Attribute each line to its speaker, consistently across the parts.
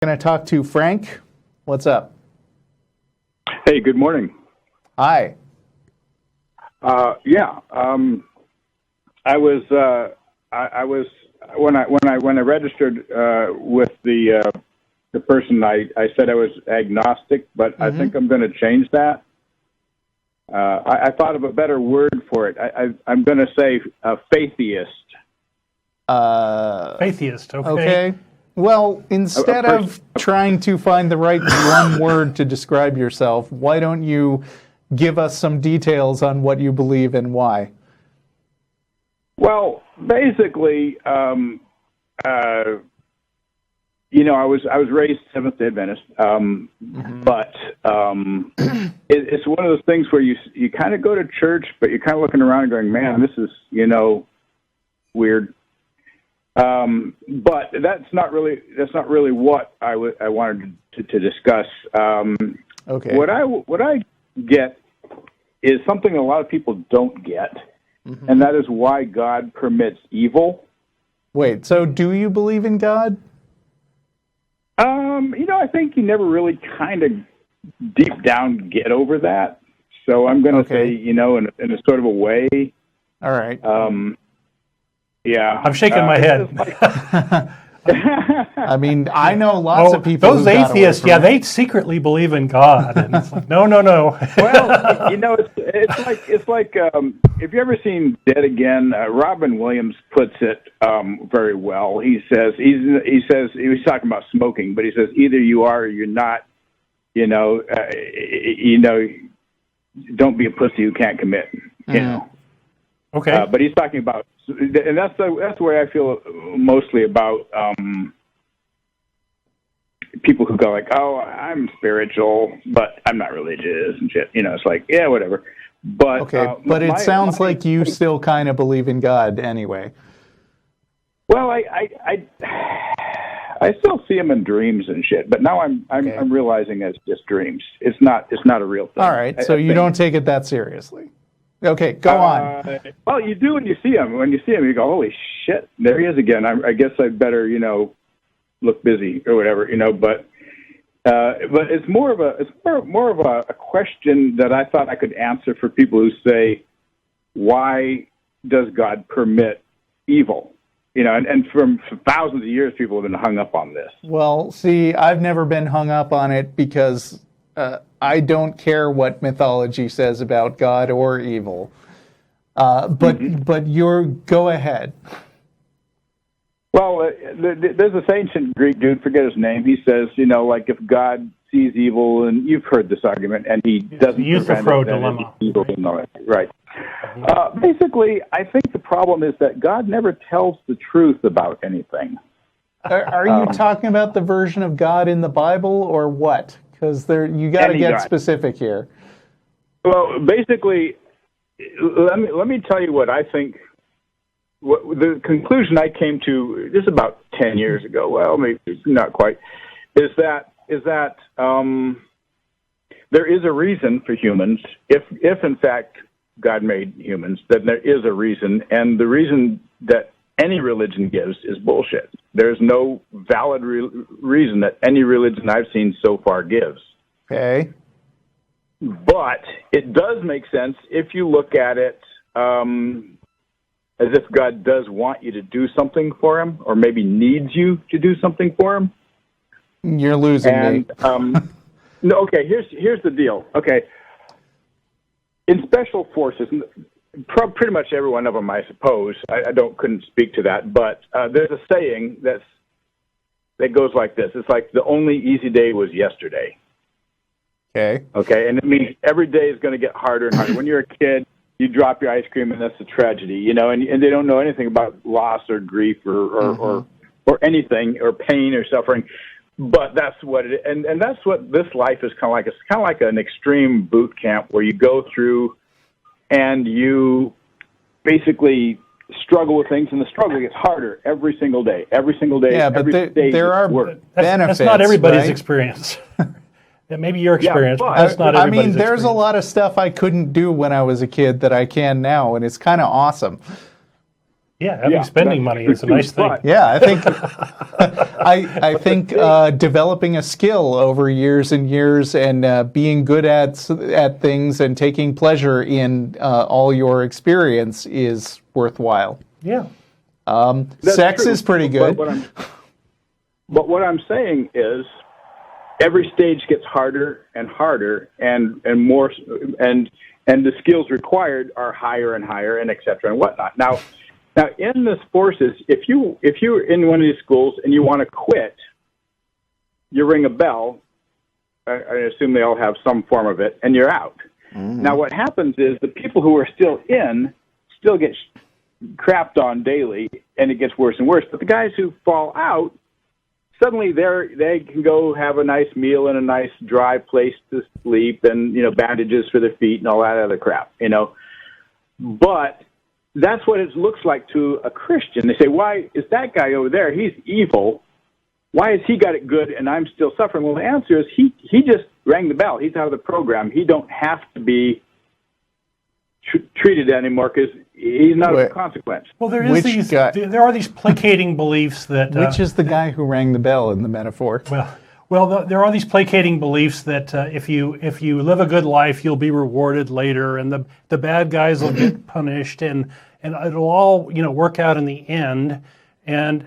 Speaker 1: Going to talk to Frank. What's up?
Speaker 2: Hey, good morning.
Speaker 1: Hi.
Speaker 2: I was when I registered with the person, I said I was agnostic, but I think I'm going to change that. I thought of a better word for it. I'm going to say Faitheist.
Speaker 3: Atheist,
Speaker 1: Okay. Well, instead of trying to find the right one word to describe yourself, why don't you give us some details on what you believe and why?
Speaker 2: Well, basically, I was raised Seventh-day Adventist, but it's one of those things where you kind of go to church, but you're kind of looking around and going, "Man, this is weird." But that's not really what I wanted to discuss.
Speaker 1: Okay.
Speaker 2: What I get is something a lot of people don't get, and that is why God permits evil.
Speaker 1: Wait, so do you believe in God?
Speaker 2: I think you never really kind of deep down get over that. So I'm going to say, in a sort of a way.
Speaker 1: All right.
Speaker 2: Yeah.
Speaker 3: I'm shaking my head.
Speaker 1: I mean, I know lots of people.
Speaker 3: Those atheists, they secretly believe in God. And it's like, no.
Speaker 2: Well, it's like if you ever seen Dead Again, Robin Williams puts it very well. He says he was talking about smoking, but he says either you are or you're not. Don't be a pussy who can't commit.
Speaker 3: Okay.
Speaker 2: But he's talking about, and that's the way I feel mostly about people who go like, "Oh, I'm spiritual, but I'm not religious and shit." It's like, yeah, whatever. But
Speaker 1: okay, but it sounds like you still kind of believe in God anyway.
Speaker 2: Well, I still see him in dreams and shit, but now I'm realizing it's just dreams. It's not a real thing.
Speaker 1: All right, so you don't take it that seriously. Okay, go on.
Speaker 2: Well, you do when you see him. When you see him, you go, "Holy shit, there he is again." I guess I better, look busy or whatever, But it's more of a question that I thought I could answer for people who say, "Why does God permit evil?" And for thousands of years, people have been hung up on this.
Speaker 1: Well, see, I've never been hung up on it because I don't care what mythology says about God or evil. But go ahead.
Speaker 2: Well, there's this ancient Greek dude, forget his name. He says, if God sees evil, and you've heard this argument, and he doesn't
Speaker 3: Euthyphro dilemma.
Speaker 2: Evil, right. Basically, I think the problem is that God never tells the truth about anything.
Speaker 1: Are you talking about the version of God in the Bible or what? Because you got to get specific here.
Speaker 2: Well, basically, let me tell you what I think. The conclusion I came to just about 10 years ago. Well, maybe not quite. Is that there is a reason for humans. If in fact God made humans, then there is a reason, and the reason that any religion gives is bullshit. There's no valid reason that any religion I've seen so far gives.
Speaker 1: Okay.
Speaker 2: But it does make sense if you look at it as if God does want you to do something for him, or maybe needs you to do something for him.
Speaker 1: You're losing me.
Speaker 2: No, okay, here's the deal. Okay. In special forces, pretty much every one of them, I suppose. I couldn't speak to that, but there's a saying that goes like this. It's like the only easy day was yesterday.
Speaker 1: Okay.
Speaker 2: Okay, and it means every day is going to get harder and harder. When you're a kid, you drop your ice cream, and that's a tragedy, and they don't know anything about loss or grief or anything, or pain or suffering. But that's what it is. And that's what this life is kind of like. It's kind of like an extreme boot camp where you go through and you basically struggle with things, and the struggle gets harder every single day.
Speaker 1: Yeah, but there are benefits.
Speaker 3: That's not everybody's
Speaker 1: right?
Speaker 3: experience. That may be your experience,
Speaker 2: but
Speaker 3: but that's not everybody's experience.
Speaker 1: There's a lot of stuff I couldn't do when I was a kid that I can now, and it's kind of awesome.
Speaker 3: Yeah, having spending money is a nice thing.
Speaker 1: Yeah, I think I think developing a skill over years and years and being good at things and taking pleasure in all your experience is worthwhile.
Speaker 3: Yeah.
Speaker 1: Sex
Speaker 2: true,
Speaker 1: is pretty good.
Speaker 2: But what I'm saying is, every stage gets harder and harder, and more, and the skills required are higher and higher, and et cetera, and whatnot. Now, in this forces, if you're in one of these schools and you want to quit, you ring a bell. I assume they all have some form of it, and you're out. Now, what happens is the people who are still in still get crapped on daily, and it gets worse and worse. But the guys who fall out, suddenly they can go have a nice meal and a nice dry place to sleep, and bandages for their feet and all that other crap. But that's what it looks like to a Christian. They say, why is that guy over there? He's evil. Why has he got it good and I'm still suffering? Well, the answer is he just rang the bell. He's out of the program. He don't have to be treated anymore because he's not a consequence.
Speaker 3: Well, there are these placating beliefs that...
Speaker 1: Which is the guy who rang the bell in the metaphor?
Speaker 3: Well, there are these placating beliefs that if you live a good life, you'll be rewarded later, and the bad guys will get punished, and it'll all work out in the end. And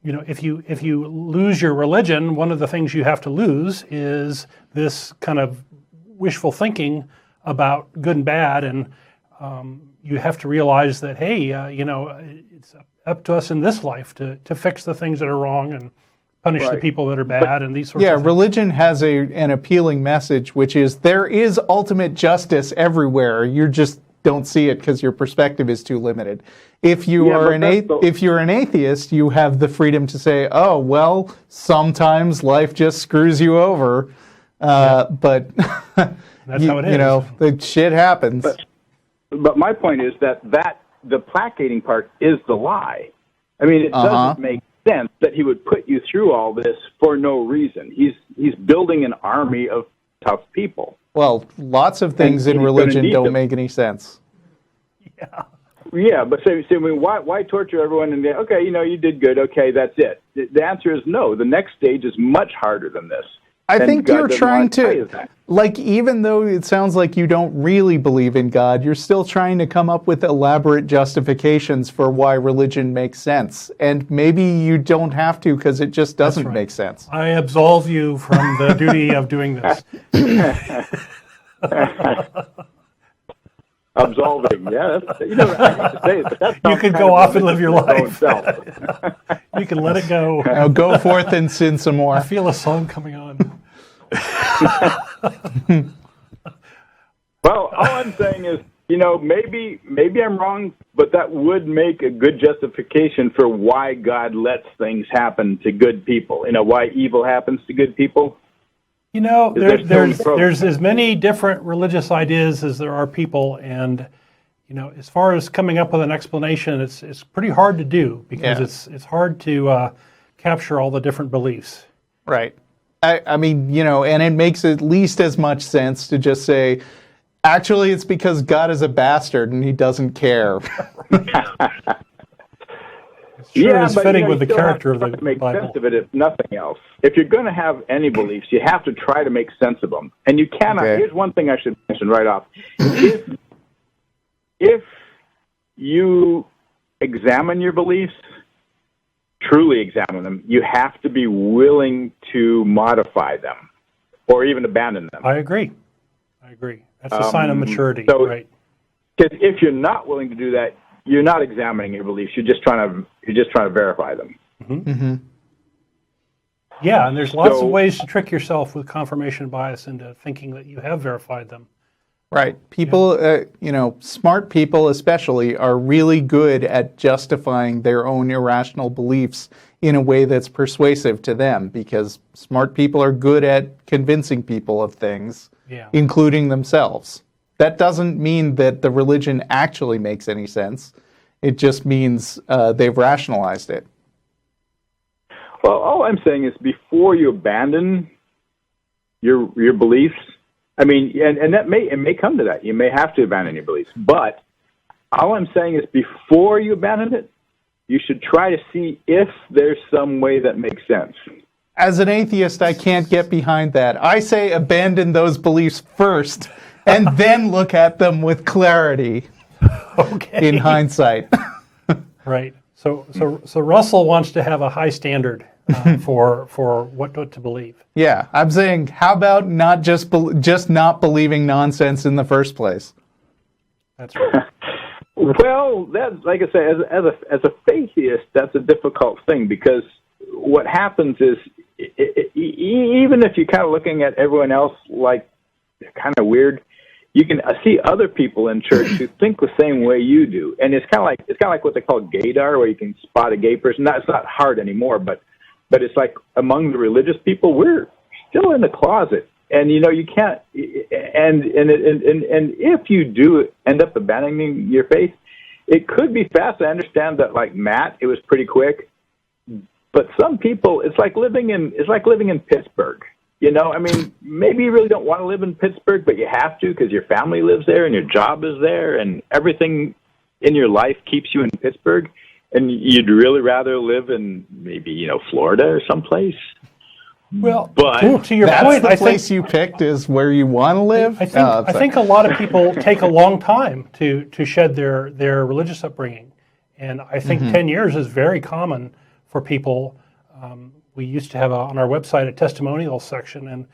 Speaker 3: if you lose your religion, one of the things you have to lose is this kind of wishful thinking about good and bad, and you have to realize that it's up to us in this life to fix the things that are wrong and punish the people that are bad and these sorts of things.
Speaker 1: Yeah, religion has an appealing message, which is there is ultimate justice everywhere. You just don't see it because your perspective is too limited. If you're an atheist, you have the freedom to say, "Oh, well, sometimes life just screws you over," but
Speaker 3: that's how it is.
Speaker 1: The shit happens.
Speaker 2: But my point is that the placating part is the lie. I mean, it doesn't make sense that he would put you through all this for no reason. He's building an army of tough people.
Speaker 1: Well, lots of things in religion don't make any sense.
Speaker 2: Yeah, but why torture everyone and okay, you did good, okay, that's it. The answer is no. The next stage is much harder than this.
Speaker 1: I think you're trying to, even though it sounds like you don't really believe in God, you're still trying to come up with elaborate justifications for why religion makes sense. And maybe you don't have to because it just doesn't make sense.
Speaker 3: I absolve you from the duty of doing this.
Speaker 2: Absolving, yeah. I hate to say it, but that's
Speaker 3: you could go off and live your life. You can let it go.
Speaker 1: Now go forth and sin some more.
Speaker 3: I feel a song coming on.
Speaker 2: Well, all I'm saying is, maybe I'm wrong, but that would make a good justification for why God lets things happen to good people. Why evil happens to good people.
Speaker 3: There's as many different religious ideas as there are people, and as far as coming up with an explanation, it's pretty hard to do because it's hard to capture all the different beliefs.
Speaker 1: Right. I mean, and it makes at least as much sense to just say, actually, it's because God is a bastard and he doesn't care.
Speaker 3: It's fitting with the character of the
Speaker 2: Bible. Make
Speaker 3: Bible.
Speaker 2: sense of it, if nothing else. If you're going to have any beliefs, you have to try to make sense of them. And you cannot. Okay. Here's one thing I should mention right off: if you examine your beliefs, truly examine them, you have to be willing to modify them or even abandon them.
Speaker 3: I agree. That's a sign of maturity, right?
Speaker 2: Because if you're not willing to do that, you're not examining your beliefs. You're just trying to verify them.
Speaker 3: Mm-hmm. Mm-hmm. Yeah, and there's lots of ways to trick yourself with confirmation bias into thinking that you have verified them.
Speaker 1: Right. People, smart people especially, are really good at justifying their own irrational beliefs in a way that's persuasive to them, because smart people are good at convincing people of things, including themselves. That doesn't mean that the religion actually makes any sense. It just means they've rationalized it.
Speaker 2: Well, all I'm saying is before you abandon your beliefs, I mean, and it may come to that. You may have to abandon your beliefs. But all I'm saying is before you abandon it, you should try to see if there's some way that makes sense.
Speaker 1: As an atheist, I can't get behind that. I say abandon those beliefs first and then look at them with clarity
Speaker 3: Okay.
Speaker 1: in hindsight.
Speaker 3: Right. So Russell wants to have a high standard for what to believe.
Speaker 1: Yeah, I'm saying, how about not just not believing nonsense in the first place?
Speaker 3: That's right.
Speaker 2: Well, that's like I say, as a Faitheist, that's a difficult thing because what happens is, even if you're kind of looking at everyone else like kind of weird, you can see other people in church who think the same way you do, and it's kind of like what they call gaydar, where you can spot a gay person. It's not hard anymore, but it's like among the religious people, we're still in the closet, and you can't. And if you do end up abandoning your faith, it could be fast. I understand that, like Matt, it was pretty quick. But some people, it's like living in Pittsburgh. I mean, maybe you really don't want to live in Pittsburgh, but you have to because your family lives there and your job is there and everything in your life keeps you in Pittsburgh. And you'd really rather live in maybe, Florida or someplace.
Speaker 3: Well,
Speaker 2: but
Speaker 3: to your
Speaker 1: That's
Speaker 3: point,
Speaker 1: the
Speaker 3: I
Speaker 1: place
Speaker 3: think
Speaker 1: you picked is where you want to live?
Speaker 3: I think a lot of people take a long time to shed their religious upbringing. And I think 10 years is very common for people. We used to have on our website a testimonial section,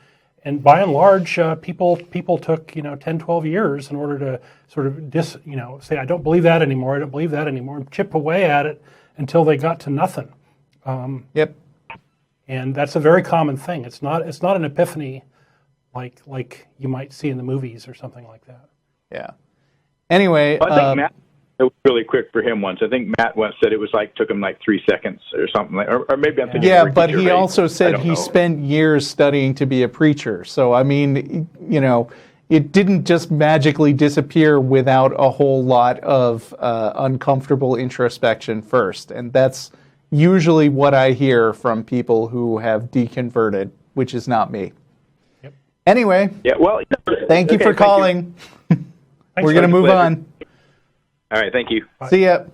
Speaker 3: and by and large, people took 10, 12 years in order to sort of say, I don't believe that anymore, and chip away at it until they got to nothing.
Speaker 1: Yep.
Speaker 3: And that's a very common thing. It's not an epiphany like you might see in the movies or something like that.
Speaker 1: Yeah. Anyway,
Speaker 2: I think Matt, it was really quick for him once. I think Matt once said it was took him 3 seconds or something, or maybe I'm thinking.
Speaker 1: yeah,
Speaker 2: Ricky
Speaker 1: but he
Speaker 2: Gervais.
Speaker 1: also said
Speaker 2: I don't
Speaker 1: he
Speaker 2: know.
Speaker 1: spent years studying to be a preacher. So I mean, it didn't just magically disappear without a whole lot of uncomfortable introspection first, and that's usually what I hear from people who have deconverted, which is not me.
Speaker 3: Yep.
Speaker 1: Anyway,
Speaker 2: Yeah. Well,
Speaker 1: thank you for calling. We're going to move on.
Speaker 2: All right. Thank you.
Speaker 1: See ya.